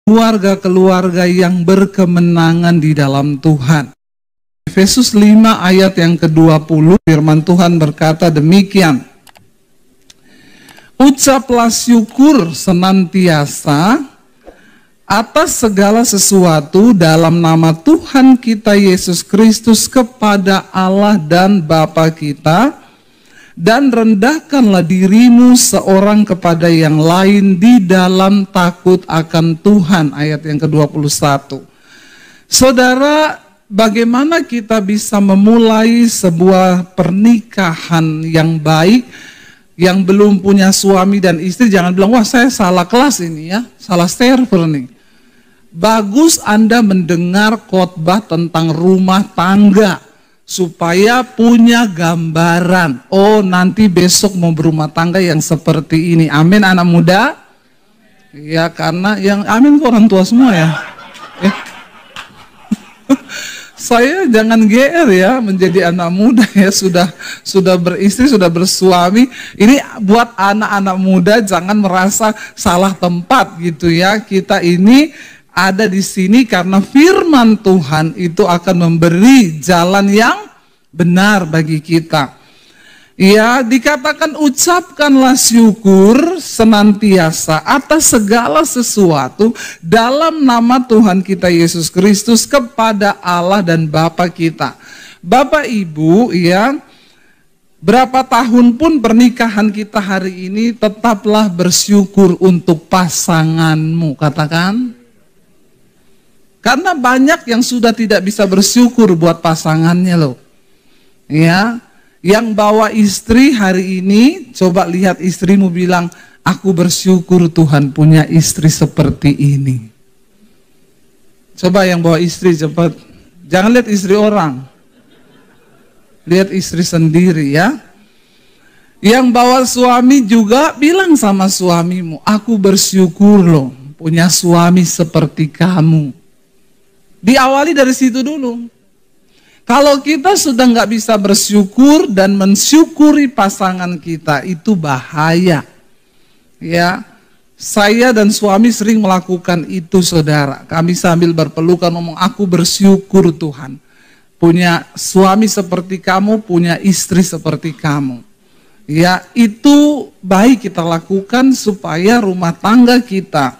keluarga-keluarga yang berkemenangan di dalam Tuhan. Efesus 5 ayat yang ke-20, firman Tuhan berkata demikian. Ucaplah syukur senantiasa atas segala sesuatu dalam nama Tuhan kita Yesus Kristus kepada Allah dan Bapa kita, dan rendahkanlah dirimu seorang kepada yang lain di dalam takut akan Tuhan. Ayat yang ke-21. Saudara, bagaimana kita bisa memulai sebuah pernikahan yang baik, yang belum punya suami dan istri? Jangan bilang, wah saya salah kelas ini ya, salah server nih. Bagus Anda mendengar khotbah tentang rumah tangga, supaya punya gambaran, oh nanti besok mau berumah tangga yang seperti ini. Amin anak muda? Ya, karena yang amin itu orang tua semua ya. Saya jangan GR ya menjadi anak muda ya, sudah beristri, sudah bersuami. Ini buat anak-anak muda jangan merasa salah tempat gitu ya. Kita ini ada di sini karena firman Tuhan itu akan memberi jalan yang benar bagi kita. Ya, dikatakan ucapkanlah syukur senantiasa atas segala sesuatu dalam nama Tuhan kita Yesus Kristus kepada Allah dan Bapa kita. Bapak Ibu ya, berapa tahun pun pernikahan kita hari ini, tetaplah bersyukur untuk pasanganmu, katakan. Karena banyak yang sudah tidak bisa bersyukur buat pasangannya loh. Ya, yang bawa istri hari ini, coba lihat istrimu bilang, aku bersyukur Tuhan punya istri seperti ini. Coba yang bawa istri cepat. Jangan lihat istri orang. Lihat istri sendiri ya. Yang bawa suami juga bilang sama suamimu, aku bersyukur loh punya suami seperti kamu. Diawali dari situ dulu. Kalau kita sudah nggak bisa bersyukur dan mensyukuri pasangan kita, itu bahaya. Ya, saya dan suami sering melakukan itu, saudara. Kami sambil berpelukan ngomong, aku bersyukur Tuhan. Punya suami seperti kamu, punya istri seperti kamu. Ya, itu baik kita lakukan supaya rumah tangga kita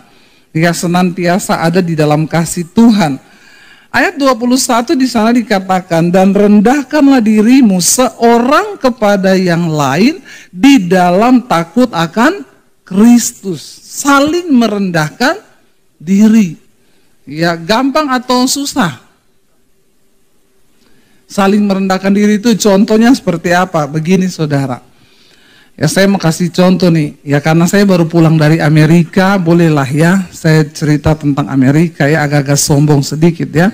ya senantiasa ada di dalam kasih Tuhan. Ayat 21 di sana dikatakan, dan rendahkanlah dirimu seorang kepada yang lain di dalam takut akan Kristus. Saling merendahkan diri. Ya, gampang atau susah? Saling merendahkan diri itu contohnya seperti apa? Begini saudara. Ya, saya mau kasih contoh nih. Ya, karena saya baru pulang dari Amerika, bolehlah ya saya cerita tentang Amerika ya, agak-agak sombong sedikit ya.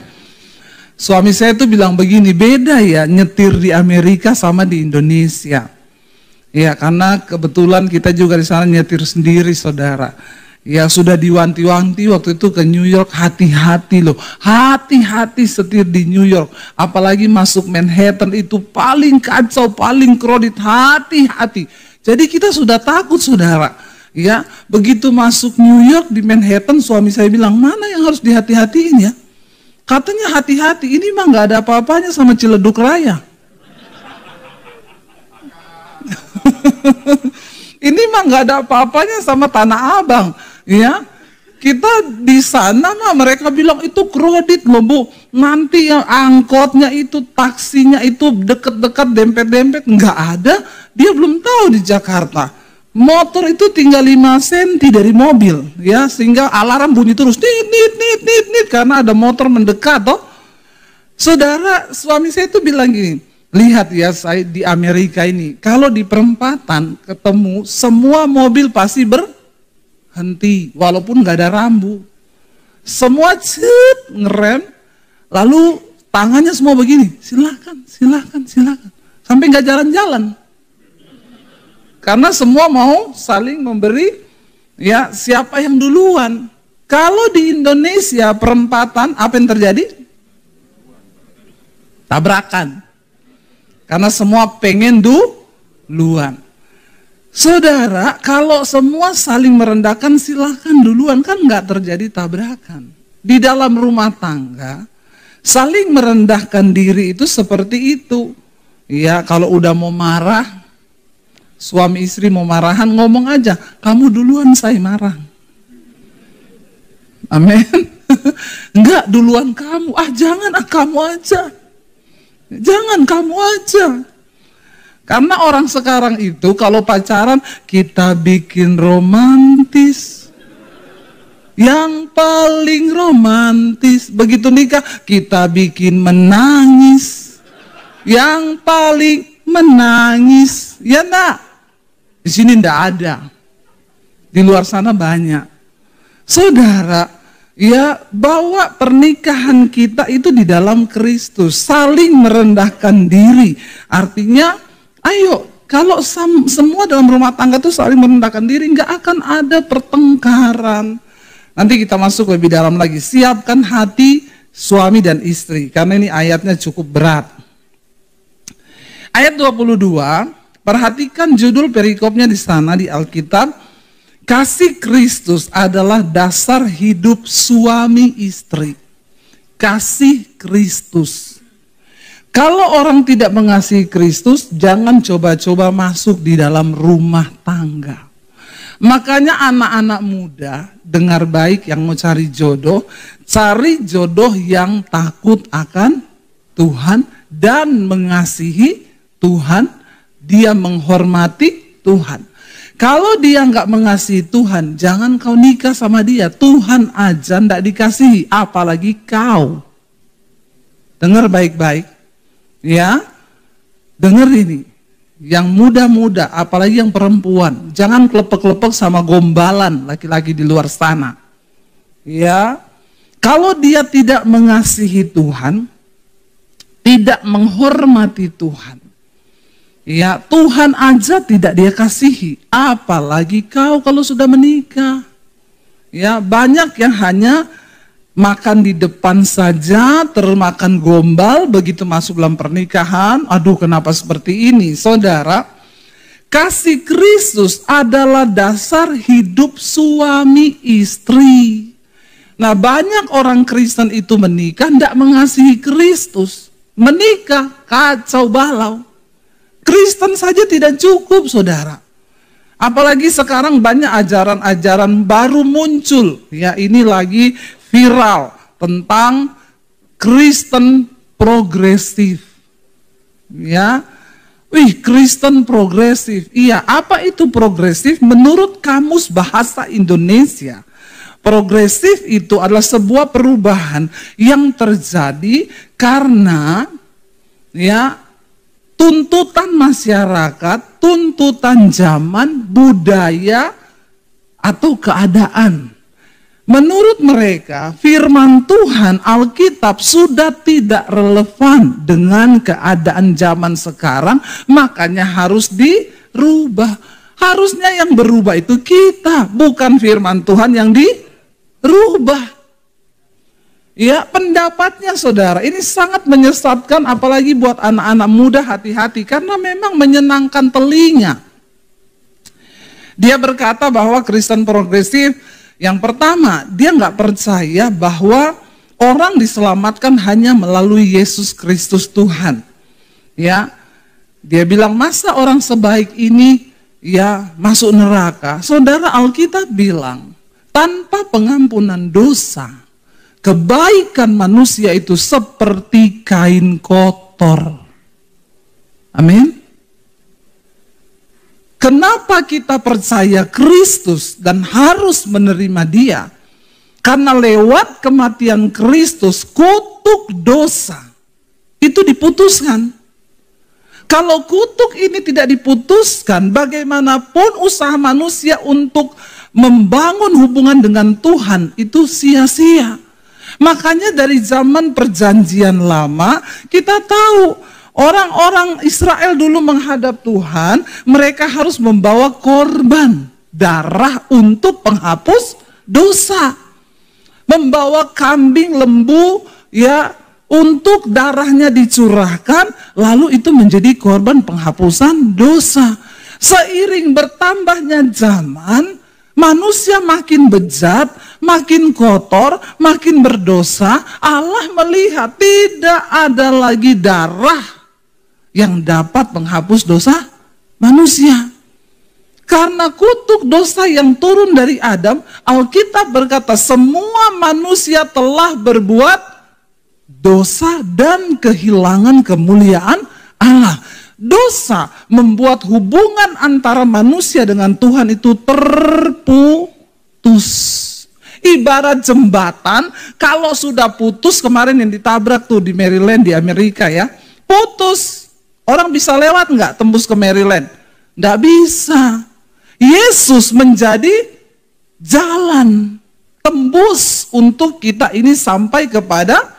Suami saya tuh bilang begini, beda ya nyetir di Amerika sama di Indonesia. Ya, karena kebetulan kita juga di sana nyetir sendiri, saudara. Ya, sudah diwanti-wanti waktu itu ke New York, hati-hati loh. Hati-hati setir di New York. Apalagi masuk Manhattan itu paling kacau, paling kredit, hati-hati. Jadi kita sudah takut, saudara. Ya, begitu masuk New York di Manhattan, suami saya bilang, mana yang harus dihati-hatiin ya? Katanya hati-hati, ini mah nggak ada apa-apanya sama Ciledug Raya. Ini mah nggak ada apa-apanya sama Tanah Abang, ya. Kita di sana mah mereka bilang itu kredit loh Bu. Nanti yang angkotnya itu, taksinya itu deket-deket, dempet-dempet, nggak ada. Dia belum tahu di Jakarta. Motor itu tinggal 5 cm dari mobil, ya, sehingga alarm bunyi terus, nit, karena ada motor mendekat, toh. Saudara, suami saya itu bilang gini, lihat ya, saya di Amerika ini, kalau di perempatan ketemu, semua mobil pasti berhenti, walaupun nggak ada rambu. Semua ngerem, lalu tangannya semua begini, silakan, sampai nggak jalan-jalan. Karena semua mau saling memberi, ya, siapa yang duluan. Kalau di Indonesia perempatan, apa yang terjadi? Tabrakan. Karena semua pengen duluan. Saudara, kalau semua saling merendahkan silahkan duluan, kan nggak terjadi tabrakan. Di dalam rumah tangga, saling merendahkan diri itu seperti itu. Ya, kalau udah mau marah, suami istri mau marahan, ngomong aja, kamu duluan saya marah. Amin. Enggak, duluan kamu. Jangan, kamu aja. Jangan, kamu aja. Karena orang sekarang itu kalau pacaran kita bikin romantis. Yang paling romantis. Begitu nikah kita bikin menangis. Yang paling menangis. Ya enggak? Di sini enggak ada. Di luar sana banyak. Saudara, ya bawa pernikahan kita itu di dalam Kristus. Saling merendahkan diri. Artinya ayo, kalau semua dalam rumah tangga itu saling merendahkan diri, nggak akan ada pertengkaran. Nanti kita masuk lebih dalam lagi. Siapkan hati suami dan istri, karena ini ayatnya cukup berat. Ayat 22, perhatikan judul perikopnya di sana di Alkitab. Kasih Kristus adalah dasar hidup suami istri. Kasih Kristus. Kalau orang tidak mengasihi Kristus, jangan coba-coba masuk di dalam rumah tangga. Makanya anak-anak muda, dengar baik yang mau cari jodoh yang takut akan Tuhan dan mengasihi Tuhan, dia menghormati Tuhan. Kalau dia nggak mengasihi Tuhan, jangan kau nikah sama dia. Tuhan aja nggak dikasihi, apalagi kau. Dengar baik-baik. Ya, dengar ini, yang muda-muda, apalagi yang perempuan, jangan kelepek-kelepek sama gombalan laki-laki di luar sana. Ya, kalau dia tidak mengasihi Tuhan, tidak menghormati Tuhan, ya Tuhan aja tidak dia kasihi, apalagi kau kalau sudah menikah. Ya, banyak yang hanya makan di depan saja, termakan gombal, begitu masuk dalam pernikahan, aduh kenapa seperti ini? Saudara, kasih Kristus adalah dasar hidup suami istri. Nah, banyak orang Kristen itu menikah, tidak mengasihi Kristus. Menikah, kacau balau. Kristen saja tidak cukup, saudara. Apalagi sekarang banyak ajaran-ajaran baru muncul. Ya, ini lagi viral tentang Kristen progresif. Ya. Kristen progresif. Iya, apa itu progresif? Menurut Kamus Bahasa Indonesia, progresif itu adalah sebuah perubahan yang terjadi karena ya tuntutan masyarakat, tuntutan zaman, budaya atau keadaan. Menurut mereka, firman Tuhan Alkitab sudah tidak relevan dengan keadaan zaman sekarang, makanya harus dirubah. Harusnya yang berubah itu kita, bukan firman Tuhan yang dirubah. Ya, pendapatnya saudara, ini sangat menyesatkan apalagi buat anak-anak muda, hati-hati karena memang menyenangkan telinga. Dia berkata bahwa Kristen progresif, yang pertama, dia nggak percaya bahwa orang diselamatkan hanya melalui Yesus Kristus Tuhan. Ya, dia bilang masa orang sebaik ini ya masuk neraka. Saudara, Alkitab bilang tanpa pengampunan dosa, kebaikan manusia itu seperti kain kotor. Amin. Kenapa kita percaya Kristus dan harus menerima Dia? Karena lewat kematian Kristus, kutuk dosa itu diputuskan. Kalau kutuk ini tidak diputuskan, bagaimanapun usaha manusia untuk membangun hubungan dengan Tuhan itu sia-sia. Makanya dari zaman perjanjian lama kita tahu orang-orang Israel dulu menghadap Tuhan, mereka harus membawa korban darah untuk penghapus dosa. Membawa kambing, lembu, ya untuk darahnya dicurahkan, lalu itu menjadi korban penghapusan dosa. Seiring bertambahnya zaman, manusia makin bejat, makin kotor, makin berdosa. Allah melihat tidak ada lagi darah yang dapat menghapus dosa manusia. Karena kutuk dosa yang turun dari Adam, Alkitab berkata semua manusia telah berbuat dosa dan kehilangan kemuliaan Allah. Dosa membuat hubungan antara manusia dengan Tuhan itu terputus. Ibarat jembatan, kalau sudah putus, kemarin yang ditabrak tuh di Maryland di Amerika ya, putus. Orang bisa lewat nggak tembus ke Maryland? Nggak bisa. Yesus menjadi jalan tembus untuk kita ini sampai kepada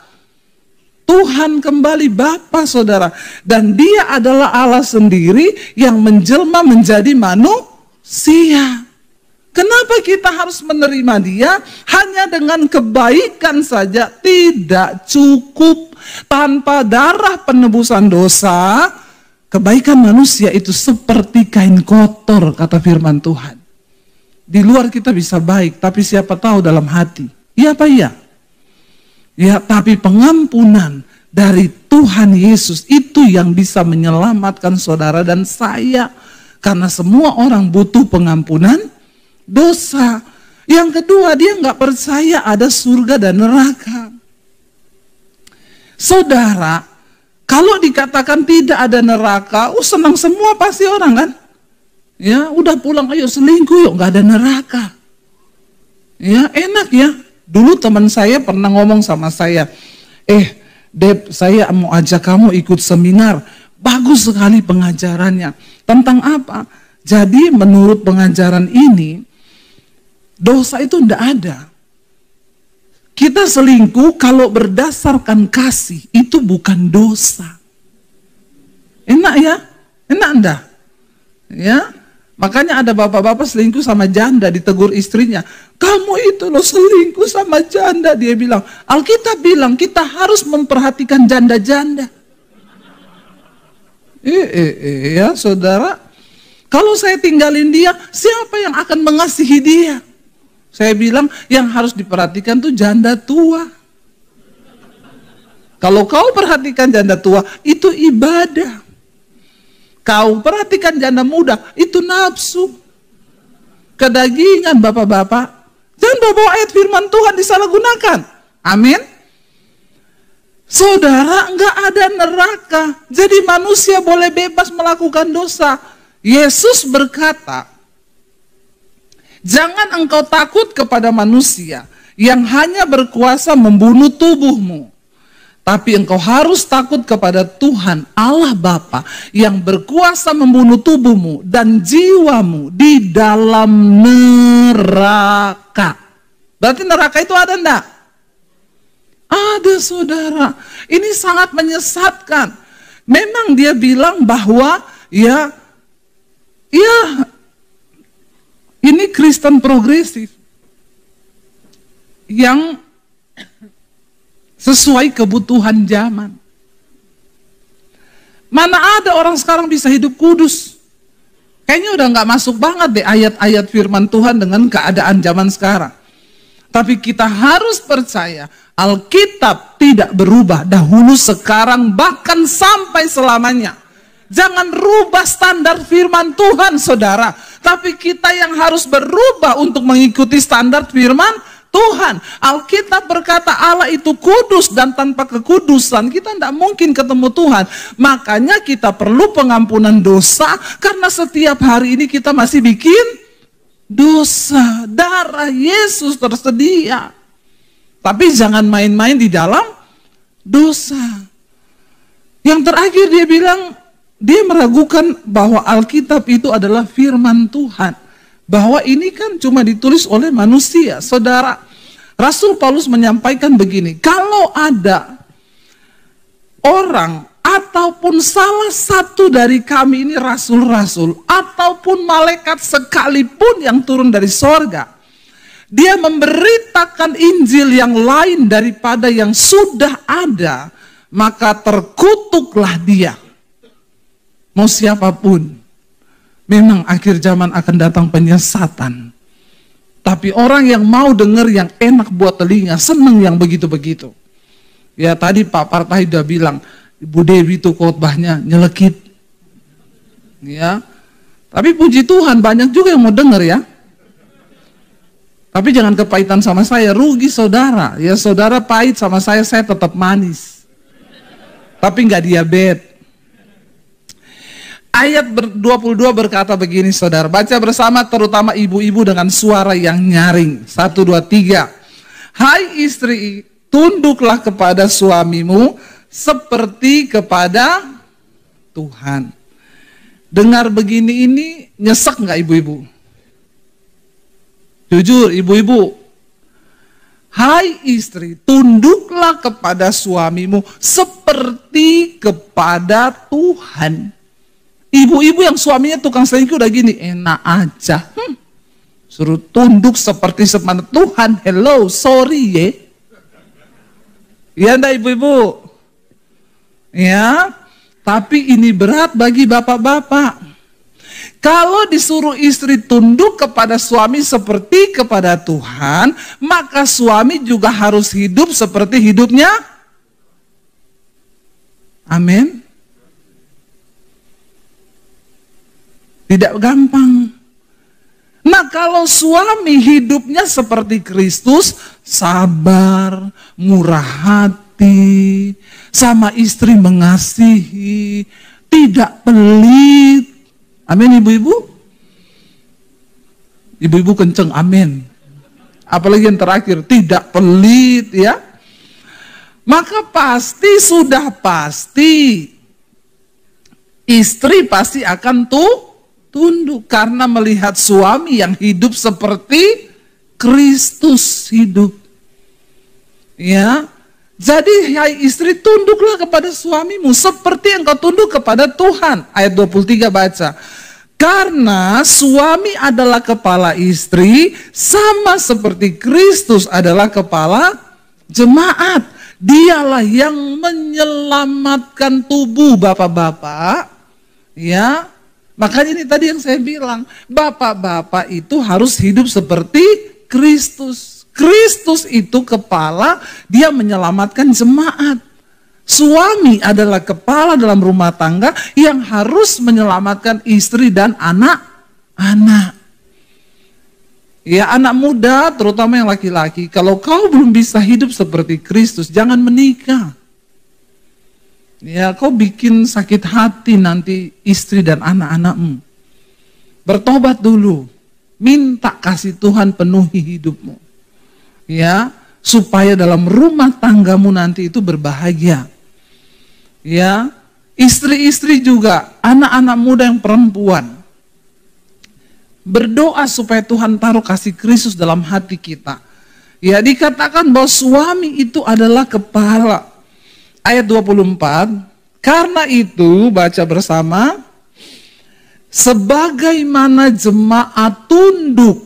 Tuhan kembali Bapa, saudara. Dan dia adalah Allah sendiri yang menjelma menjadi manusia. Kenapa kita harus menerima dia? Hanya dengan kebaikan saja tidak cukup. Tanpa darah penebusan dosa, kebaikan manusia itu seperti kain kotor, kata firman Tuhan. Di luar kita bisa baik, tapi siapa tahu dalam hati. Iya apa iya? Ya, tapi pengampunan dari Tuhan Yesus itu yang bisa menyelamatkan saudara dan saya. Karena semua orang butuh pengampunan dosa. Yang kedua, dia nggak percaya ada surga dan neraka. Saudara, kalau dikatakan tidak ada neraka, senang semua pasti orang kan? Ya, udah pulang ayo selingkuh yuk, nggak ada neraka. Ya, enak ya. Dulu teman saya pernah ngomong sama saya, Deb, saya mau ajak kamu ikut seminar. Bagus sekali pengajarannya. Tentang apa? Jadi menurut pengajaran ini, dosa itu tidak ada. Kita selingkuh kalau berdasarkan kasih, itu bukan dosa. Enak ya? Enak enggak? Ya? Makanya ada bapak-bapak selingkuh sama janda, ditegur istrinya. Kamu itu loh selingkuh sama janda. Dia bilang, Alkitab bilang kita harus memperhatikan janda-janda. Ya saudara, kalau saya tinggalin dia, siapa yang akan mengasihi dia? Saya bilang yang harus diperhatikan tuh janda tua. Kalau kau perhatikan janda tua, itu ibadah. Kau perhatikan janda muda, itu nafsu. Kedagingan bapak-bapak. Jangan bawa ayat firman Tuhan disalahgunakan. Amin. Saudara, enggak ada neraka. Jadi manusia boleh bebas melakukan dosa. Yesus berkata, jangan engkau takut kepada manusia yang hanya berkuasa membunuh tubuhmu. Tapi engkau harus takut kepada Tuhan Allah Bapa yang berkuasa membunuh tubuhmu dan jiwamu di dalam neraka. Berarti neraka itu ada enggak? Ada saudara. Ini sangat menyesatkan. Memang dia bilang bahwa ya ini Kristen progresif yang sesuai kebutuhan zaman. Mana ada orang sekarang bisa hidup kudus? Kayaknya udah nggak masuk banget deh ayat-ayat firman Tuhan dengan keadaan zaman sekarang. Tapi kita harus percaya Alkitab tidak berubah dahulu, sekarang, bahkan sampai selamanya. Jangan rubah standar firman Tuhan, saudara. Tapi kita yang harus berubah untuk mengikuti standar firman Tuhan. Alkitab berkata Allah itu kudus dan tanpa kekudusan kita tidak mungkin ketemu Tuhan. Makanya kita perlu pengampunan dosa karena setiap hari ini kita masih bikin dosa. Darah Yesus tersedia. Tapi jangan main-main di dalam dosa. Yang terakhir dia bilang, dia meragukan bahwa Alkitab itu adalah firman Tuhan. Bahwa ini kan cuma ditulis oleh manusia. Saudara, Rasul Paulus menyampaikan begini, kalau ada orang ataupun salah satu dari kami ini rasul-rasul, ataupun malaikat sekalipun yang turun dari sorga, dia memberitakan Injil yang lain daripada yang sudah ada, maka terkutuklah dia. Mau siapapun. Memang akhir zaman akan datang penyesatan. Tapi orang yang mau dengar yang enak buat telinga, senang yang begitu-begitu. Ya tadi Pak Partai udah bilang, Ibu Dewi itu khotbahnya nyelekit. Ya, tapi puji Tuhan banyak juga yang mau dengar ya. Tapi jangan kepahitan sama saya, rugi saudara. Ya saudara pahit sama saya tetap manis. Tapi nggak diabetes. Ayat 22 berkata begini saudara, baca bersama terutama ibu-ibu dengan suara yang nyaring. 1, 2, 3. Hai istri, tunduklah kepada suamimu seperti kepada Tuhan. Dengar begini ini nyesek nggak ibu-ibu? Jujur ibu-ibu. Hai istri, tunduklah kepada suamimu seperti kepada Tuhan. Ibu-ibu yang suaminya tukang selingkuh udah gini, enak aja. Suruh tunduk seperti kepada Tuhan. Hello, sorry ya. Ya enggak ibu-ibu? Ya, tapi ini berat bagi bapak-bapak. Kalau disuruh istri tunduk kepada suami seperti kepada Tuhan, maka suami juga harus hidup seperti hidupnya. Amin. Tidak gampang. Nah, kalau suami hidupnya seperti Kristus, sabar, murah hati, sama istri mengasihi, tidak pelit. Amin ibu-ibu? Ibu-ibu kenceng amin. Apalagi yang terakhir, tidak pelit ya. Maka pasti sudah pasti istri pasti akan tunduk karena melihat suami yang hidup seperti Kristus hidup. Ya. Jadi hai istri tunduklah kepada suamimu seperti engkau tunduk kepada Tuhan. Ayat 23 baca. Karena suami adalah kepala istri sama seperti Kristus adalah kepala jemaat. Dialah yang menyelamatkan tubuh bapak-bapak. Ya. Makanya ini tadi yang saya bilang, bapak-bapak itu harus hidup seperti Kristus. Kristus itu kepala, dia menyelamatkan jemaat. Suami adalah kepala dalam rumah tangga yang harus menyelamatkan istri dan anak-anak. Ya anak muda, terutama yang laki-laki, kalau kau belum bisa hidup seperti Kristus, jangan menikah. Ya kau bikin sakit hati nanti istri dan anak-anakmu. Bertobat dulu, minta kasih Tuhan penuhi hidupmu. Ya, supaya dalam rumah tanggamu nanti itu berbahagia. Ya, istri-istri juga, anak-anak muda yang perempuan, berdoa supaya Tuhan taruh kasih Kristus dalam hati kita. Ya, dikatakan bahwa suami itu adalah kepala. Ayat 24, karena itu baca bersama, sebagaimana jemaat tunduk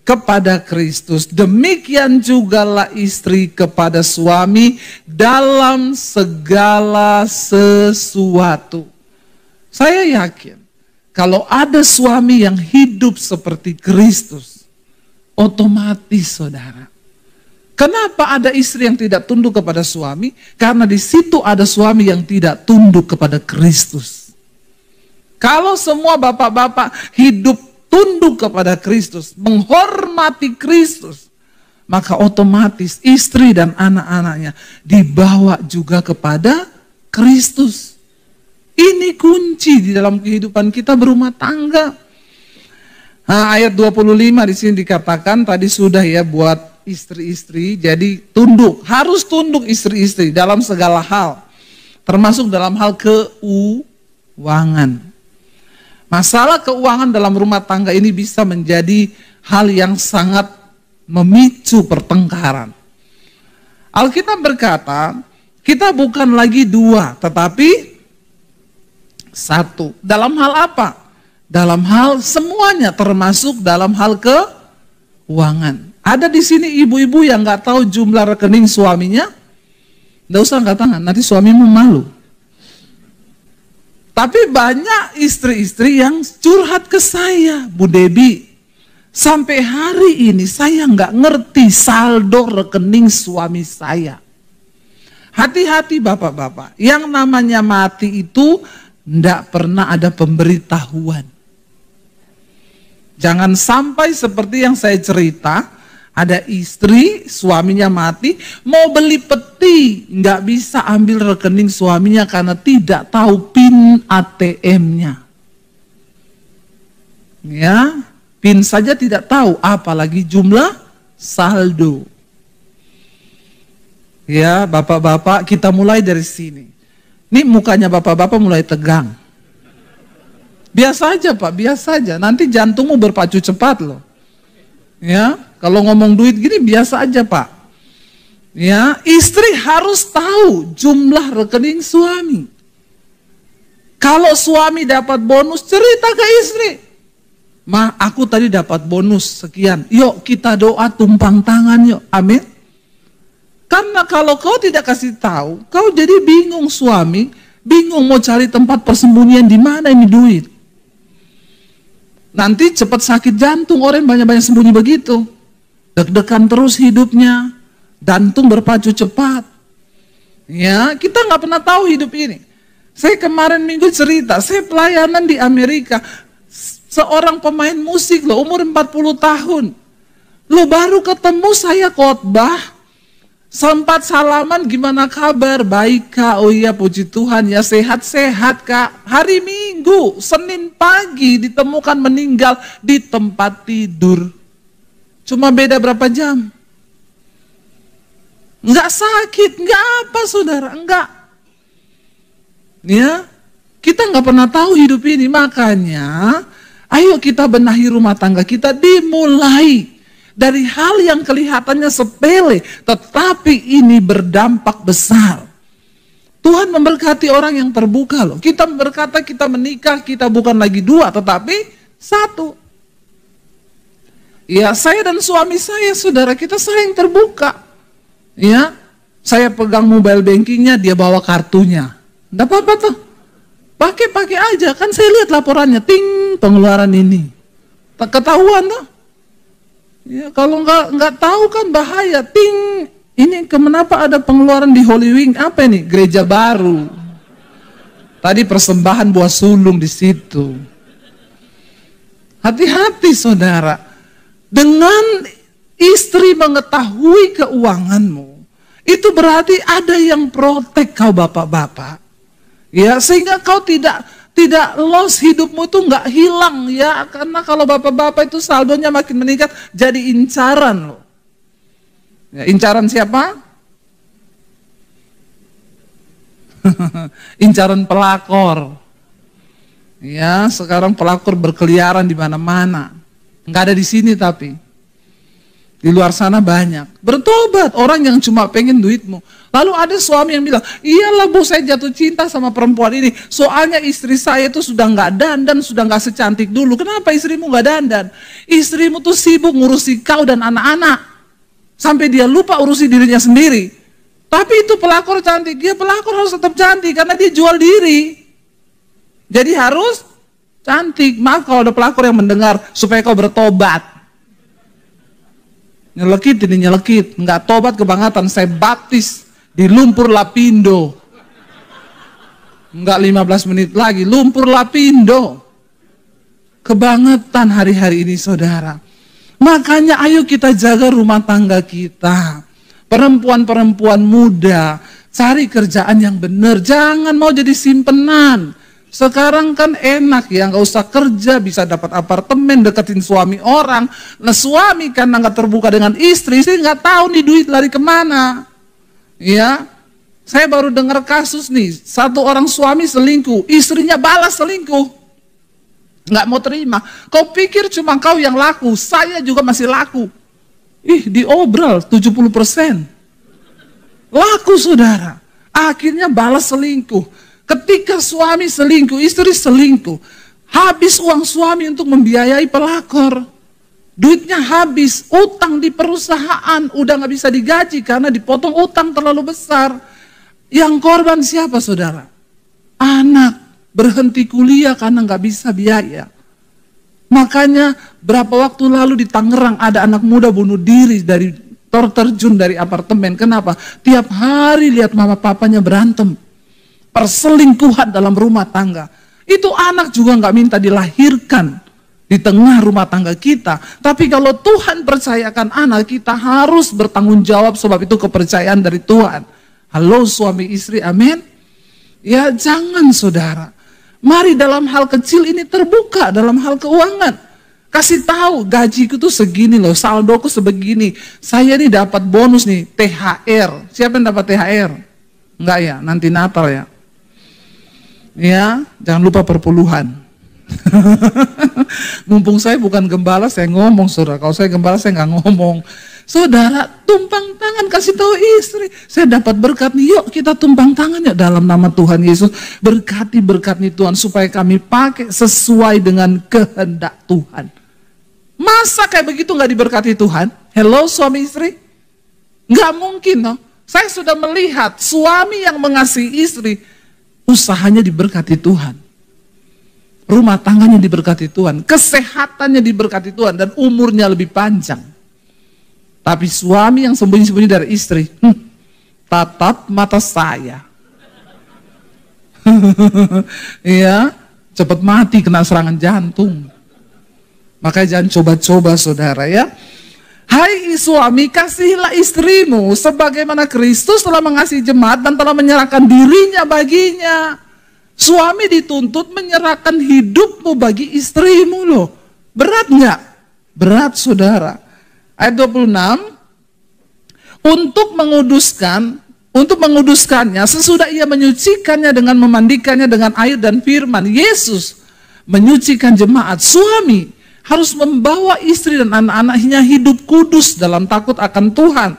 kepada Kristus, demikian jugalah istri kepada suami dalam segala sesuatu. Saya yakin kalau ada suami yang hidup seperti Kristus, otomatis saudara. Kenapa ada istri yang tidak tunduk kepada suami? Karena di situ ada suami yang tidak tunduk kepada Kristus. Kalau semua bapak-bapak hidup tunduk kepada Kristus, menghormati Kristus, maka otomatis istri dan anak-anaknya dibawa juga kepada Kristus. Ini kunci di dalam kehidupan kita berumah tangga. Nah, ayat 25 di sini dikatakan tadi sudah ya buat istri-istri, jadi tunduk, harus tunduk istri-istri dalam segala hal, termasuk dalam hal keuangan. Masalah keuangan dalam rumah tangga ini bisa menjadi hal yang sangat memicu pertengkaran. Alkitab berkata, kita bukan lagi dua, tetapi satu. Dalam hal apa? Dalam hal semuanya, termasuk dalam hal keuangan. Ada di sini ibu-ibu yang nggak tahu jumlah rekening suaminya? Nggak usah angkat tangan, nanti suamimu malu. Tapi banyak istri-istri yang curhat ke saya, Bu Debi, sampai hari ini saya nggak ngerti saldo rekening suami saya. Hati-hati bapak-bapak, yang namanya mati itu nggak pernah ada pemberitahuan. Jangan sampai seperti yang saya cerita, ada istri, suaminya mati, mau beli peti, nggak bisa ambil rekening suaminya karena tidak tahu PIN ATM-nya. Ya, PIN saja tidak tahu, apalagi jumlah saldo. Ya, bapak-bapak, kita mulai dari sini. Ini mukanya bapak-bapak mulai tegang. Biasa aja Pak, biasa aja. Nanti jantungmu berpacu cepat loh. Ya, kalau ngomong duit gini biasa aja Pak. Ya, istri harus tahu jumlah rekening suami. Kalau suami dapat bonus, cerita ke istri. Ma, aku tadi dapat bonus sekian. Yuk kita doa tumpang tangan yuk. Amin. Karena kalau kau tidak kasih tahu, kau jadi bingung suami, bingung mau cari tempat persembunyian di mana ini duit. Nanti cepat sakit jantung, orang banyak-banyak sembunyi begitu. Deg-degan terus hidupnya, jantung berpacu cepat. Ya, kita nggak pernah tahu hidup ini. Saya kemarin minggu cerita, saya pelayanan di Amerika, seorang pemain musik loh, umur 40 tahun. Lo baru ketemu saya khotbah. Sempat salaman, gimana kabar? Baik Kak, oh iya puji Tuhan ya, sehat-sehat Kak. Hari Minggu, Senin pagi ditemukan meninggal di tempat tidur. Cuma beda berapa jam? Enggak sakit, enggak apa saudara, enggak. Ya, kita enggak pernah tahu hidup ini, makanya ayo kita benahi rumah tangga kita, dimulai dari hal yang kelihatannya sepele, tetapi ini berdampak besar. Tuhan memberkati orang yang terbuka loh. Kita berkata kita menikah, kita bukan lagi dua, tetapi satu. Ya, saya dan suami saya, saudara, kita saling terbuka. Ya, saya pegang mobile bankingnya, dia bawa kartunya. Nggak apa-apa tuh. Pakai aja, kan saya lihat laporannya, ting, pengeluaran ini. Tak ketahuan tuh. Ya, kalau nggak tahu kan bahaya. Ting, ini kenapa ada pengeluaran di Holy Wing? Apa ini? Gereja baru. Tadi persembahan buah sulung di situ. Hati-hati saudara. Dengan istri mengetahui keuanganmu, itu berarti ada yang protek kau bapak-bapak. Ya, sehingga kau tidak loss, hidupmu itu nggak hilang ya, karena kalau bapak-bapak itu saldonya makin meningkat jadi incaran loh. Ya, incaran siapa? Incaran pelakor. Ya, sekarang pelakor berkeliaran di mana-mana. Nggak ada di sini tapi di luar sana banyak. Bertobat orang yang cuma pengen duitmu. Lalu ada suami yang bilang, iyalah Bu, saya jatuh cinta sama perempuan ini. Soalnya istri saya itu sudah nggak dandan, sudah nggak secantik dulu. Kenapa istrimu nggak dandan? Istrimu tuh sibuk ngurusi kau dan anak-anak. Sampai dia lupa urusi dirinya sendiri. Tapi itu pelakor cantik. Dia pelakor harus tetap cantik karena dia jual diri. Jadi harus cantik. Maaf kalau ada pelakor yang mendengar supaya kau bertobat. Nyelekit ini nyelekit, nggak tobat kebangetan, saya baptis di Lumpur Lapindo. Nggak 15 menit lagi, Lumpur Lapindo. Kebangetan hari-hari ini saudara. Makanya ayo kita jaga rumah tangga kita. Perempuan-perempuan muda, cari kerjaan yang benar, jangan mau jadi simpenan. Sekarang kan enak ya, nggak usah kerja, bisa dapat apartemen, deketin suami orang. Nah suami karena nggak terbuka dengan istri nggak tahu nih duit lari kemana. Ya, saya baru dengar kasus nih, satu orang suami selingkuh, istrinya balas selingkuh. Nggak mau terima. Kau pikir cuma kau yang laku, saya juga masih laku. Ih, diobral 70%. Laku saudara. Akhirnya balas selingkuh. Ketika suami selingkuh, istri selingkuh, habis uang suami untuk membiayai pelakor. Duitnya habis, utang di perusahaan, udah gak bisa digaji karena dipotong utang terlalu besar. Yang korban siapa saudara? Anak. berhenti kuliah karena nggak bisa biaya. Makanya berapa waktu lalu di Tangerang ada anak muda bunuh diri dari terjun dari apartemen. Kenapa? Tiap hari lihat mama papanya berantem. Perselingkuhan dalam rumah tangga. Itu anak juga nggak minta dilahirkan di tengah rumah tangga kita. Tapi kalau Tuhan percayakan anak, kita harus bertanggung jawab sebab itu kepercayaan dari Tuhan. Halo suami istri, amin. Ya jangan saudara. Mari dalam hal kecil ini terbuka dalam hal keuangan. Kasih tahu gajiku tuh segini loh, saldoku sebegini. Saya nih dapat bonus nih, THR. Siapa yang dapat THR? Enggak ya, nanti Natal ya. Ya, jangan lupa perpuluhan. Mumpung saya bukan gembala, saya ngomong saudara. Kalau saya gembala, saya nggak ngomong. Saudara, tumpang tangan, kasih tahu istri. Saya dapat berkat nih, yuk kita tumpang tangan ya dalam nama Tuhan Yesus. Berkati berkat nih Tuhan, supaya kami pakai sesuai dengan kehendak Tuhan. Masa kayak begitu nggak diberkati Tuhan? Hello suami istri? Nggak mungkin loh. Saya sudah melihat suami yang mengasihi istri, usahanya diberkati Tuhan. Rumah tangganya diberkati Tuhan, kesehatannya diberkati Tuhan, dan umurnya lebih panjang. Tapi suami yang sembunyi-sembunyi dari istri, tatap mata saya. Iya, cepat mati kena serangan jantung. Makanya jangan coba-coba saudara ya. Hai suami, kasihilah istrimu sebagaimana Kristus telah mengasihi jemaat dan telah menyerahkan dirinya baginya. Suami dituntut menyerahkan hidupmu bagi istrimu loh. Berat nggak? Berat saudara. Ayat 26, untuk menguduskannya sesudah ia menyucikannya dengan memandikannya dengan air dan firman. Yesus menyucikan jemaat. Suami harus membawa istri dan anak-anaknya hidup kudus dalam takut akan Tuhan.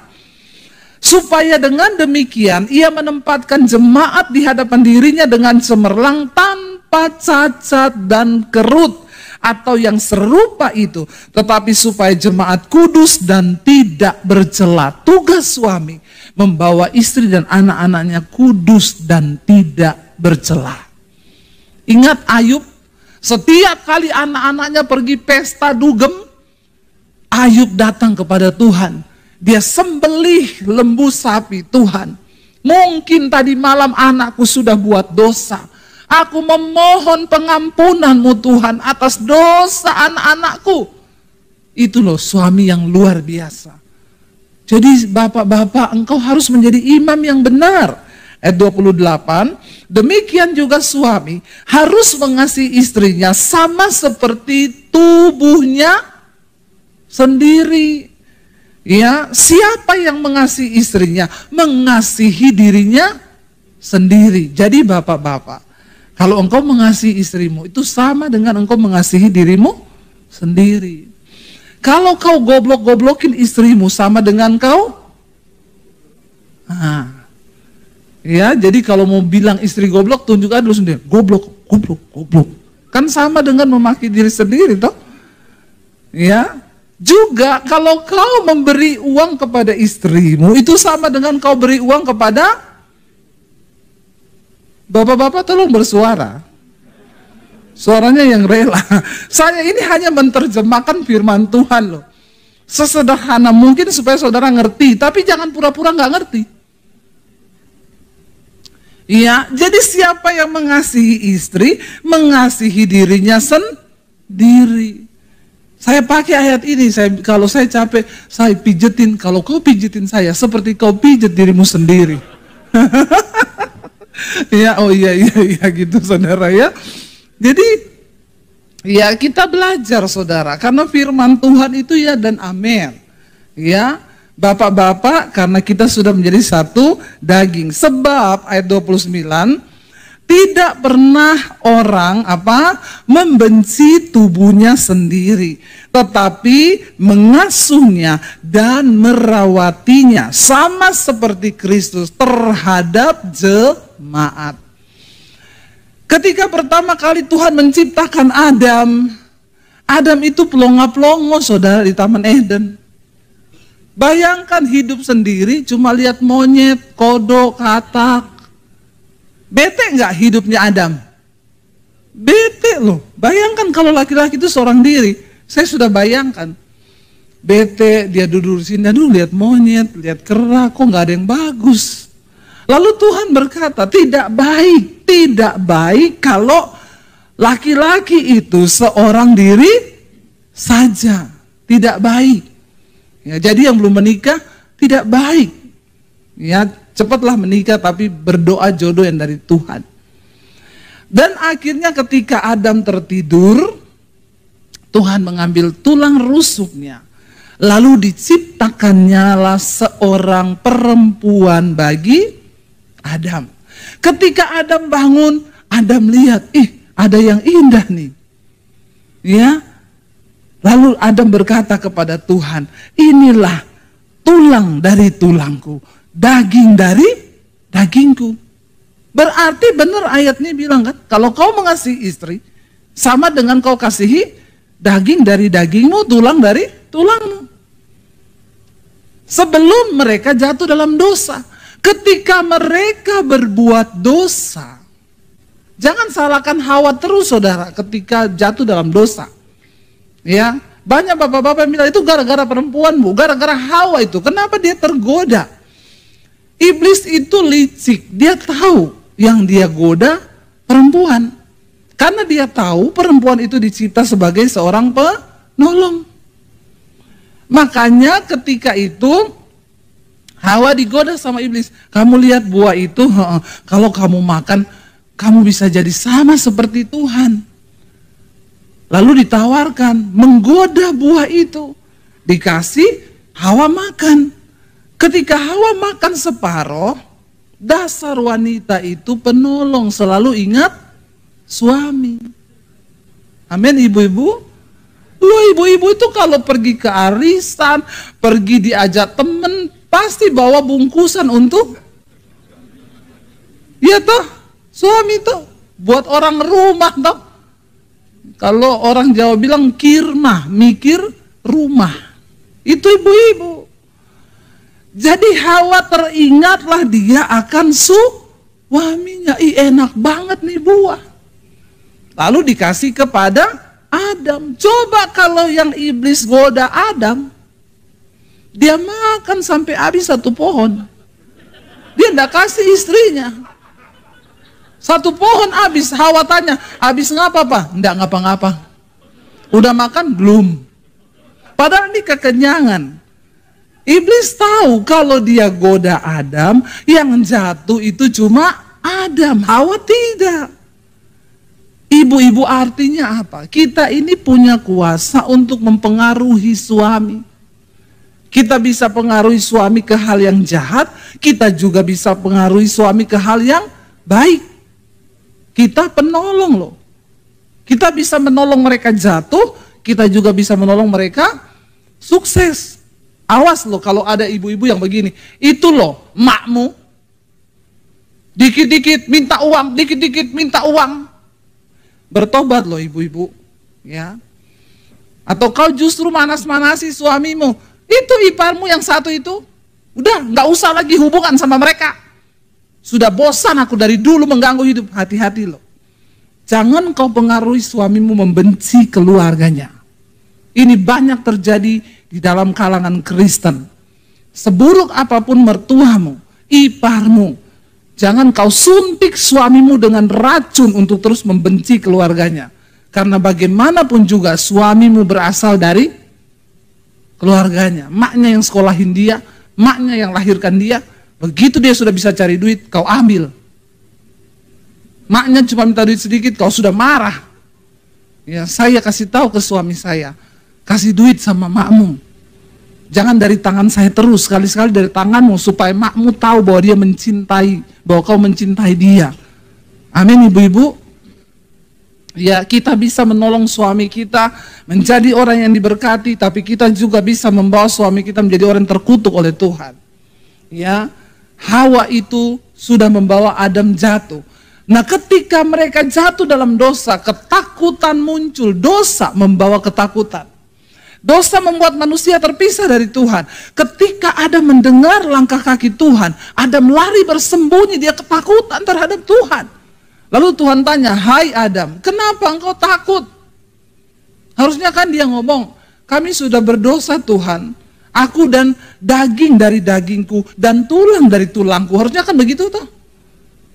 Supaya dengan demikian ia menempatkan jemaat di hadapan dirinya dengan cemerlang tanpa cacat dan kerut. Atau yang serupa itu, tetapi supaya jemaat kudus dan tidak bercela. Tugas suami membawa istri dan anak-anaknya kudus dan tidak bercela. Ingat Ayub, setiap kali anak-anaknya pergi pesta dugem, Ayub datang kepada Tuhan. Dia sembelih lembu sapi. Tuhan, mungkin tadi malam anakku sudah buat dosa. Aku memohon pengampunan-Mu Tuhan atas dosa anak-anakku. Itu loh suami yang luar biasa. Jadi bapak-bapak, engkau harus menjadi imam yang benar. Ayat 28, demikian juga suami harus mengasihi istrinya sama seperti tubuhnya sendiri. Ya, siapa yang mengasihi istrinya? Mengasihi dirinya sendiri. Jadi bapak-bapak, kalau engkau mengasihi istrimu, itu sama dengan engkau mengasihi dirimu sendiri. Kalau kau goblok-goblokin istrimu, sama dengan kau. Ya, jadi kalau mau bilang istri goblok, tunjukkan dulu sendiri. Goblok, goblok, goblok. Kan sama dengan memaki diri sendiri, toh? Ya, juga kalau kau memberi uang kepada istrimu, itu sama dengan kau beri uang kepada. Bapak-bapak tolong bersuara. Suaranya yang rela. Saya ini hanya menerjemahkan firman Tuhan loh. Sesederhana mungkin supaya saudara ngerti, tapi jangan pura-pura nggak ngerti. Iya, jadi siapa yang mengasihi istri, mengasihi dirinya sendiri. Saya pakai ayat ini, kalau saya capek, saya pijetin. Kalau kau pijetin saya, seperti kau pijet dirimu sendiri. Ya, oh iya gitu saudara ya. Jadi ya kita belajar saudara, karena firman Tuhan itu ya dan amin. Ya, bapak-bapak, karena kita sudah menjadi satu daging. Sebab ayat 29, tidak pernah orang membenci tubuhnya sendiri, tetapi mengasuhnya dan merawatinya sama seperti Kristus terhadap jemaat. Ketika pertama kali Tuhan menciptakan Adam itu pelongo-pelongo saudara di Taman Eden. Bayangkan hidup sendiri cuma lihat monyet, kodok, katak. Bete nggak hidupnya Adam? Bete loh. Bayangkan kalau laki-laki itu seorang diri. Saya sudah bayangkan. Bete, dia duduk di sini, aduh lihat monyet, lihat kera, kok nggak ada yang bagus. Lalu Tuhan berkata, tidak baik kalau laki-laki itu seorang diri saja. Tidak baik. Ya, jadi yang belum menikah, tidak baik. Ya, cepatlah menikah tapi berdoa jodoh yang dari Tuhan. Dan akhirnya ketika Adam tertidur, Tuhan mengambil tulang rusuknya. Lalu diciptakannya seorang perempuan bagi Adam. Ketika Adam bangun, Adam lihat, ada yang indah nih. Ya. Lalu Adam berkata kepada Tuhan, inilah tulang dari tulangku, daging dari dagingku. Berarti benar ayatnya bilang kan, kalau kau mengasihi istri, sama dengan kau kasihi daging dari dagingmu, tulang dari tulangmu. Sebelum mereka jatuh dalam dosa. Ketika mereka berbuat dosa, jangan salahkan Hawa terus saudara ketika jatuh dalam dosa. Ya, banyak bapak-bapak yang bilang itu gara-gara perempuan bu, gara-gara Hawa itu. Kenapa dia tergoda? Iblis itu licik, dia tahu yang dia goda perempuan. Karena dia tahu perempuan itu dicipta sebagai seorang penolong. Makanya ketika itu Hawa digoda sama iblis. Kamu lihat buah itu, kalau kamu makan, kamu bisa jadi sama seperti Tuhan. Lalu ditawarkan, menggoda buah itu. Dikasih, Hawa makan. Ketika Hawa makan separoh, dasar wanita itu penolong, selalu ingat suami. Amin ibu-ibu. Lu ibu-ibu itu kalau pergi ke arisan, pergi diajak temen, pasti bawa bungkusan untuk, ya toh, suami toh, buat orang rumah toh. Kalau orang Jawa bilang kirmah, mikir rumah. Itu ibu-ibu. Jadi Hawa teringatlah dia akan suaminya. Enak banget nih buah. Lalu dikasih kepada Adam. Coba kalau yang iblis goda Adam, dia makan sampai habis satu pohon. Dia enggak kasih istrinya. Satu pohon habis. Hawa tanya, habis ngapa pak? Enggak ngapa-ngapa. Udah makan? Belum. Padahal ini kekenyangan. Iblis tahu kalau dia goda Adam, yang jatuh itu cuma Adam. Hawa tidak. Ibu-ibu artinya apa? Kita ini punya kuasa untuk mempengaruhi suami. Kita bisa pengaruhi suami ke hal yang jahat, kita juga bisa pengaruhi suami ke hal yang baik. Kita penolong loh. Kita bisa menolong mereka jatuh, kita juga bisa menolong mereka sukses. Awas loh kalau ada ibu-ibu yang begini. Itu loh, makmu. Dikit-dikit minta uang, dikit-dikit minta uang. Bertobat loh ibu-ibu, ya. Atau kau justru manas-manasi suamimu, itu iparmu yang satu itu, udah nggak usah lagi hubungan sama mereka. Sudah bosan aku dari dulu mengganggu hidup. Hati-hati loh. Jangan kau pengaruhi suamimu membenci keluarganya. Ini banyak terjadi di dalam kalangan Kristen. Seburuk apapun mertuamu, iparmu, jangan kau suntik suamimu dengan racun untuk terus membenci keluarganya. Karena bagaimanapun juga suamimu berasal dari keluarganya. Maknya yang sekolahin dia, maknya yang lahirkan dia. Begitu dia sudah bisa cari duit, kau ambil. Maknya cuma minta duit sedikit, kau sudah marah. Ya, saya kasih tahu ke suami saya, kasih duit sama makmu. Jangan dari tangan saya terus, sekali-sekali dari tanganmu, supaya makmu tahu bahwa dia mencintai, bahwa kau mencintai dia. Amin ibu-ibu. Ya, kita bisa menolong suami kita menjadi orang yang diberkati, tapi kita juga bisa membawa suami kita menjadi orang yang terkutuk oleh Tuhan. Ya, Hawa itu sudah membawa Adam jatuh. Nah, ketika mereka jatuh dalam dosa, ketakutan muncul. Dosa membawa ketakutan. Dosa membuat manusia terpisah dari Tuhan. Ketika Adam mendengar langkah kaki Tuhan, Adam lari bersembunyi, dia ketakutan terhadap Tuhan. Lalu Tuhan tanya, hai Adam, kenapa engkau takut? Harusnya kan dia ngomong, kami sudah berdosa Tuhan, aku dan daging dari dagingku dan tulang dari tulangku. Harusnya kan begitu tuh.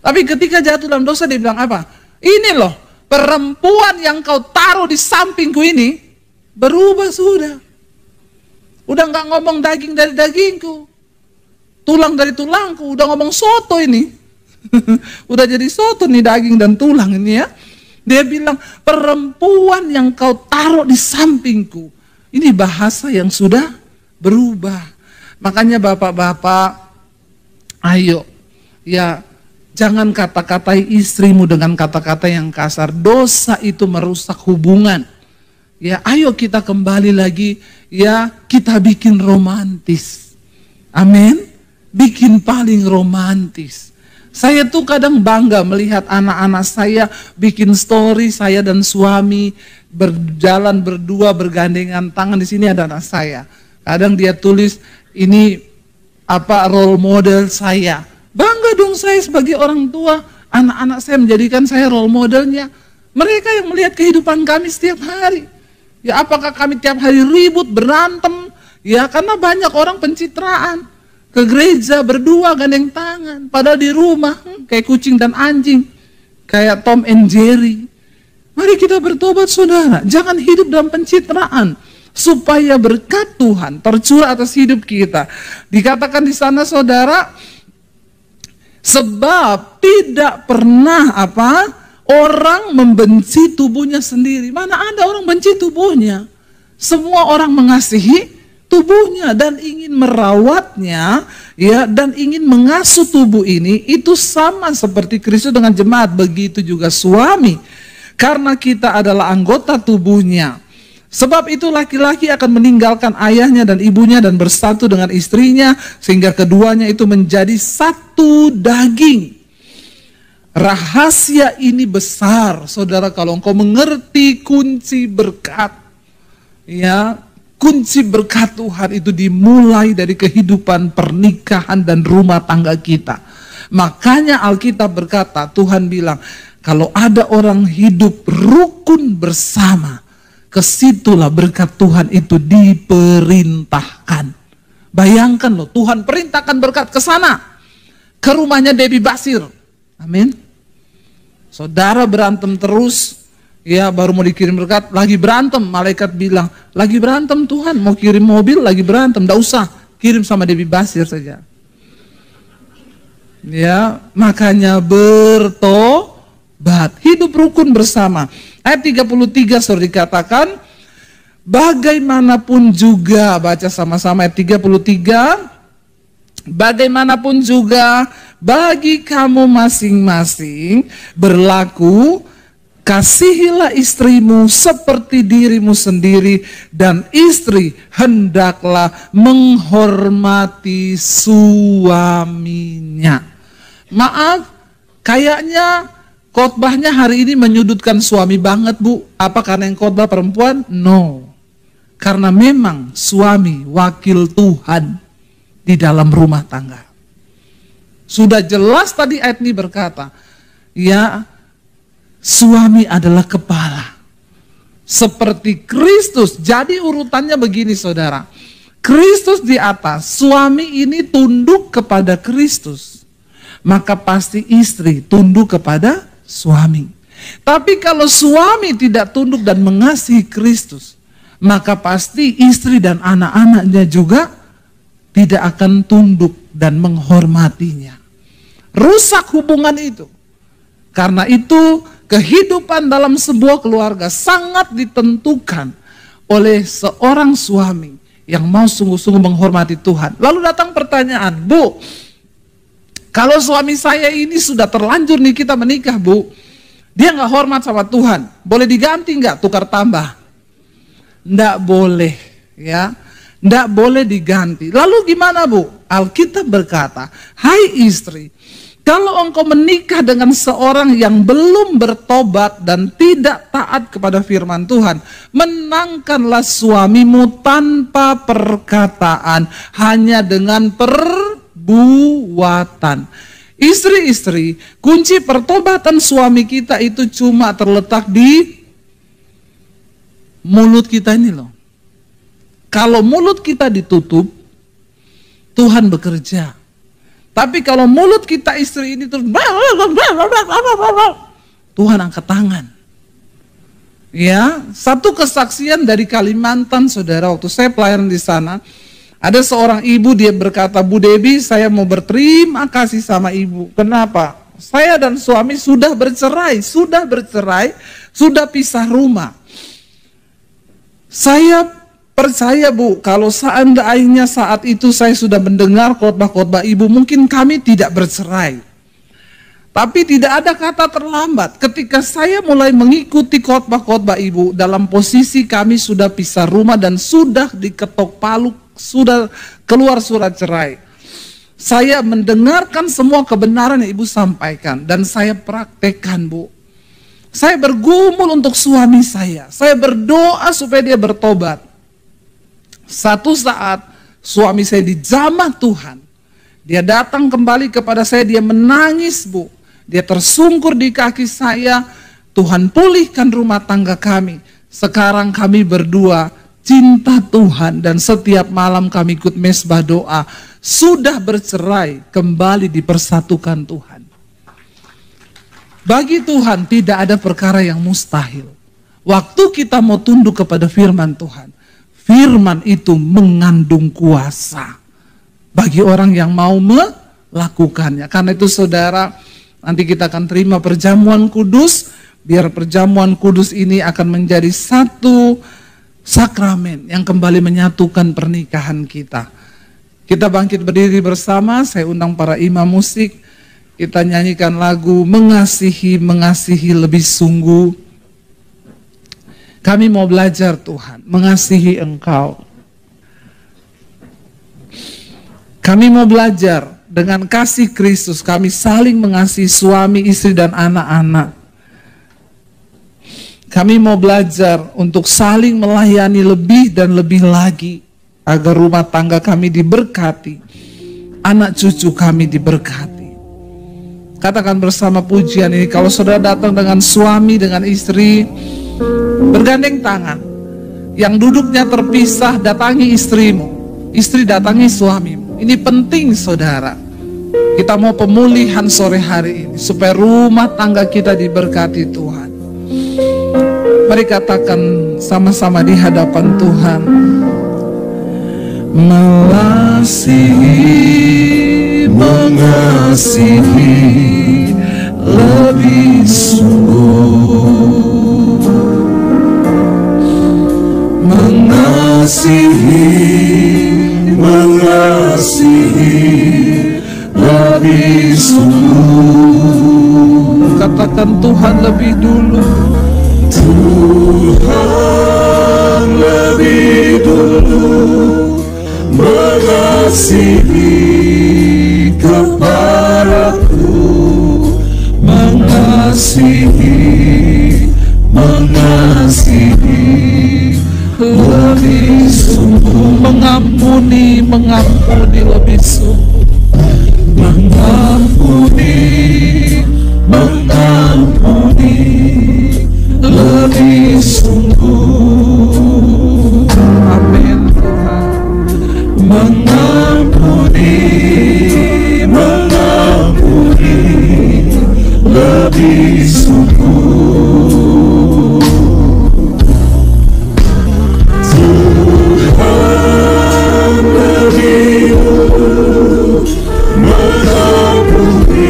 Tapi ketika jatuh dalam dosa dia bilang apa? Ini loh, perempuan yang kau taruh di sampingku ini berubah sudah. Udah gak ngomong daging dari dagingku, tulang dari tulangku, udah ngomong soto ini. Udah jadi soto nih daging dan tulang ini ya. Dia bilang perempuan yang kau taruh di sampingku. Ini bahasa yang sudah berubah. Makanya bapak-bapak, ayo ya, jangan kata-katai istrimu dengan kata-kata yang kasar. Dosa itu merusak hubungan. Ya, ayo kita kembali lagi ya, kita bikin romantis. Amin. Bikin paling romantis. Saya tuh kadang bangga melihat anak-anak saya bikin story, saya dan suami berjalan berdua bergandengan tangan. Di sini ada anak saya. Kadang dia tulis ini apa role model saya. Bangga dong saya sebagai orang tua, anak-anak saya menjadikan saya role modelnya. Mereka yang melihat kehidupan kami setiap hari. Ya apakah kami tiap hari ribut, berantem? Ya karena banyak orang pencitraan. Ke gereja berdua gandeng tangan, padahal di rumah kayak kucing dan anjing, kayak Tom and Jerry. Mari kita bertobat saudara, jangan hidup dalam pencitraan, supaya berkat Tuhan tercurah atas hidup kita. Dikatakan di sana saudara, sebab tidak pernah orang membenci tubuhnya sendiri. Mana ada orang benci tubuhnya? Semua orang mengasihi tubuhnya dan ingin merawatnya, ya, dan ingin mengasuh tubuh ini. Itu sama seperti Kristus dengan jemaat, begitu juga suami, karena kita adalah anggota tubuhnya. Sebab itu laki-laki akan meninggalkan ayahnya dan ibunya dan bersatu dengan istrinya, sehingga keduanya itu menjadi satu daging. Rahasia ini besar, saudara, kalau engkau mengerti kunci berkat, ya. Kunci berkat Tuhan itu dimulai dari kehidupan pernikahan dan rumah tangga kita. Makanya Alkitab berkata, Tuhan bilang, kalau ada orang hidup rukun bersama, kesitulah berkat Tuhan itu diperintahkan. Bayangkan loh, Tuhan perintahkan berkat ke sana, ke rumahnya Debbie Basir. Amin. Saudara berantem terus, ya baru mau dikirim berkat, lagi berantem, malaikat bilang, lagi berantem Tuhan, mau kirim mobil, lagi berantem, enggak usah, kirim sama Debbie Basir saja. Ya, makanya bertobat, hidup rukun bersama. Ayat 33 sudah dikatakan, bagaimanapun juga, baca sama-sama ayat 33, bagaimanapun juga bagi kamu masing-masing berlaku, kasihilah istrimu seperti dirimu sendiri, dan istri hendaklah menghormati suaminya. Maaf, kayaknya khotbahnya hari ini menyudutkan suami banget, Bu. Apa karena yang khotbah perempuan? No. Karena memang suami wakil Tuhan di dalam rumah tangga. Sudah jelas tadi ayat ini berkata, ya, suami adalah kepala. Seperti Kristus. Jadi urutannya begini saudara. Kristus di atas, suami ini tunduk kepada Kristus. Maka pasti istri tunduk kepada suami. Tapi kalau suami tidak tunduk dan mengasihi Kristus, maka pasti istri dan anak-anaknya juga tidak akan tunduk dan menghormatinya. Rusak hubungan itu. Karena itu kehidupan dalam sebuah keluarga sangat ditentukan oleh seorang suami yang mau sungguh-sungguh menghormati Tuhan. Lalu datang pertanyaan, Bu, kalau suami saya ini sudah terlanjur nih kita menikah, Bu, dia nggak hormat sama Tuhan, boleh diganti nggak, tukar tambah? Nggak boleh, ya, nggak boleh diganti. Lalu gimana, Bu? Alkitab berkata, hai istri, kalau engkau menikah dengan seorang yang belum bertobat dan tidak taat kepada firman Tuhan, menangkanlah suamimu tanpa perkataan, hanya dengan perbuatan. Istri-istri, kunci pertobatan suami kita itu cuma terletak di mulut kita ini loh. Kalau mulut kita ditutup, Tuhan bekerja. Tapi kalau mulut kita istri ini terus Tuhan angkat tangan. Ya, satu kesaksian dari Kalimantan, saudara, waktu saya pelayanan di sana, ada seorang ibu, dia berkata, Bu Debbie, saya mau berterima kasih sama ibu. Kenapa? Saya dan suami sudah bercerai, sudah pisah rumah. Saya percaya, Bu, kalau seandainya saat itu saya sudah mendengar khotbah-khotbah ibu, mungkin kami tidak bercerai. Tapi tidak ada kata terlambat. Ketika saya mulai mengikuti khotbah-khotbah ibu, dalam posisi kami sudah pisah rumah dan sudah diketok palu, sudah keluar surat cerai. Saya mendengarkan semua kebenaran yang ibu sampaikan dan saya praktekkan, Bu. Saya bergumul untuk suami saya berdoa supaya dia bertobat. Satu saat suami saya dijamah Tuhan. Dia datang kembali kepada saya, dia menangis, Bu. Dia tersungkur di kaki saya. Tuhan pulihkan rumah tangga kami. Sekarang kami berdua cinta Tuhan dan setiap malam kami ikut mesbah doa. Sudah bercerai, kembali dipersatukan Tuhan. Bagi Tuhan tidak ada perkara yang mustahil. Waktu kita mau tunduk kepada firman Tuhan, firman itu mengandung kuasa bagi orang yang mau melakukannya. Karena itu saudara, nanti kita akan terima perjamuan kudus, biar perjamuan kudus ini akan menjadi satu sakramen yang kembali menyatukan pernikahan kita. Kita bangkit berdiri bersama, saya undang para imam musik, kita nyanyikan lagu Mengasihi, Mengasihi Lebih Sungguh. Kami mau belajar Tuhan, mengasihi Engkau. Kami mau belajar dengan kasih Kristus, kami saling mengasihi suami, istri, dan anak-anak. Kami mau belajar untuk saling melayani lebih dan lebih lagi, agar rumah tangga kami diberkati, anak cucu kami diberkati. Katakan bersama pujian ini, kalau saudara datang dengan suami, dengan istri, bergandeng tangan. Yang duduknya terpisah, datangi istrimu, istri datangi suamimu. Ini penting saudara. Kita mau pemulihan sore hari ini supaya rumah tangga kita diberkati Tuhan. Mari katakan sama-sama di hadapan Tuhan. Mengasihi, mengasihi lebih sungguh. Mengasihi, mengasihi lebih sungguh. Katakan Tuhan lebih dulu. Tuhan lebih dulu mengasihi kepadaku. Mengasihi, mengasihi lebih sungguh. Mengampuni, mengampuni lebih sungguh. Mengampuni, mengampuni lebih sungguh. Amin Tuhan. Mengampuni, mengampuni lebih sungguh. Tuhan lebih dulu mengampuni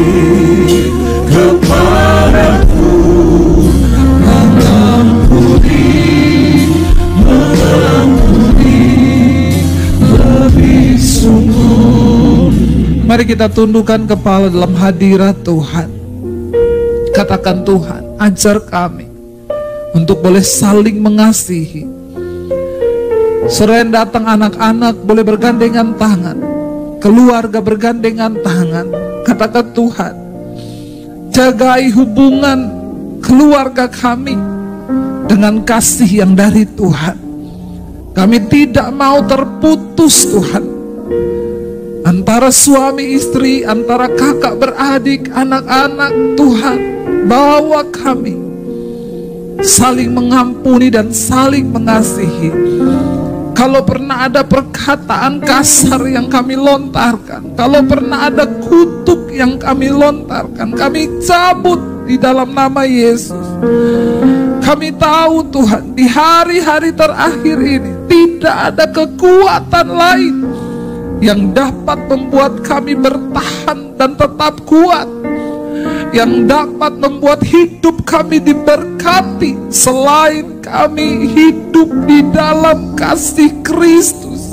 kepadaku. Mengampuni, mengampuni lebih sungguh. Mari kita tundukkan kepala dalam hadirat Tuhan. Katakan Tuhan, ajar kami untuk boleh saling mengasihi. Sore yang datang anak-anak boleh bergandengan tangan, keluarga bergandengan tangan. Katakan Tuhan, jagai hubungan keluarga kami dengan kasih yang dari Tuhan. Kami tidak mau terputus Tuhan. antara suami istri, antara kakak beradik, anak-anak. Tuhan, bawa kami saling mengampuni dan saling mengasihi. Kalau pernah ada perkataan kasar yang kami lontarkan, kalau pernah ada kutuk yang kami lontarkan, kami cabut di dalam nama Yesus. Kami tahu Tuhan, di hari-hari terakhir ini tidak ada kekuatan lain yang dapat membuat kami bertahan dan tetap kuat, yang dapat membuat hidup kami diberkati selain kami hidup di dalam kasih Kristus.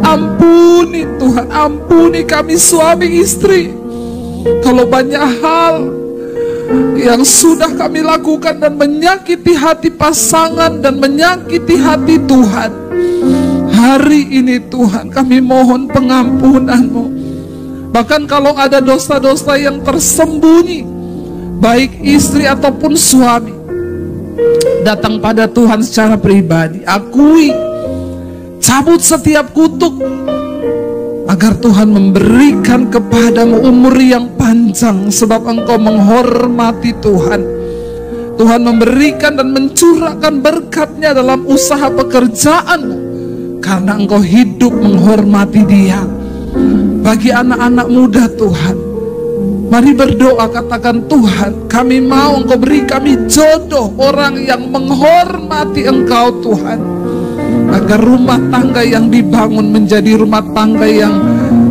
Ampuni Tuhan, ampuni kami suami istri. Kalau banyak hal yang sudah kami lakukan dan menyakiti hati pasangan dan menyakiti hati Tuhan, hari ini Tuhan kami mohon pengampunan-Mu. Bahkan kalau ada dosa-dosa yang tersembunyi, baik istri ataupun suami, datang pada Tuhan secara pribadi, akui, cabut setiap kutuk, agar Tuhan memberikan kepadamu umur yang panjang, sebab engkau menghormati Tuhan. Tuhan memberikan dan mencurahkan berkat-Nya dalam usaha pekerjaanmu, karena engkau hidup menghormati Dia. Bagi anak-anak muda Tuhan, mari berdoa, katakan, Tuhan, kami mau Engkau beri kami jodoh orang yang menghormati Engkau Tuhan, agar rumah tangga yang dibangun menjadi rumah tangga yang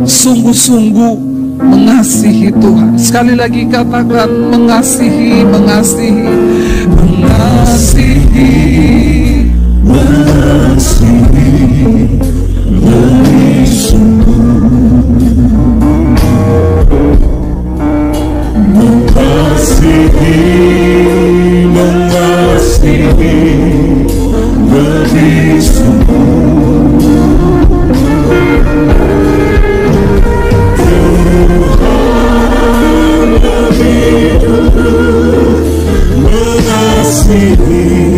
sungguh-sungguh mengasihi Tuhan. Sekali lagi katakan, mengasihi, mengasihi, mengasihi, mengasihi, lebih sungguh. Mengasihi, mengasihi, lebih sungguh. Tuhan lebih dulu mengasihi.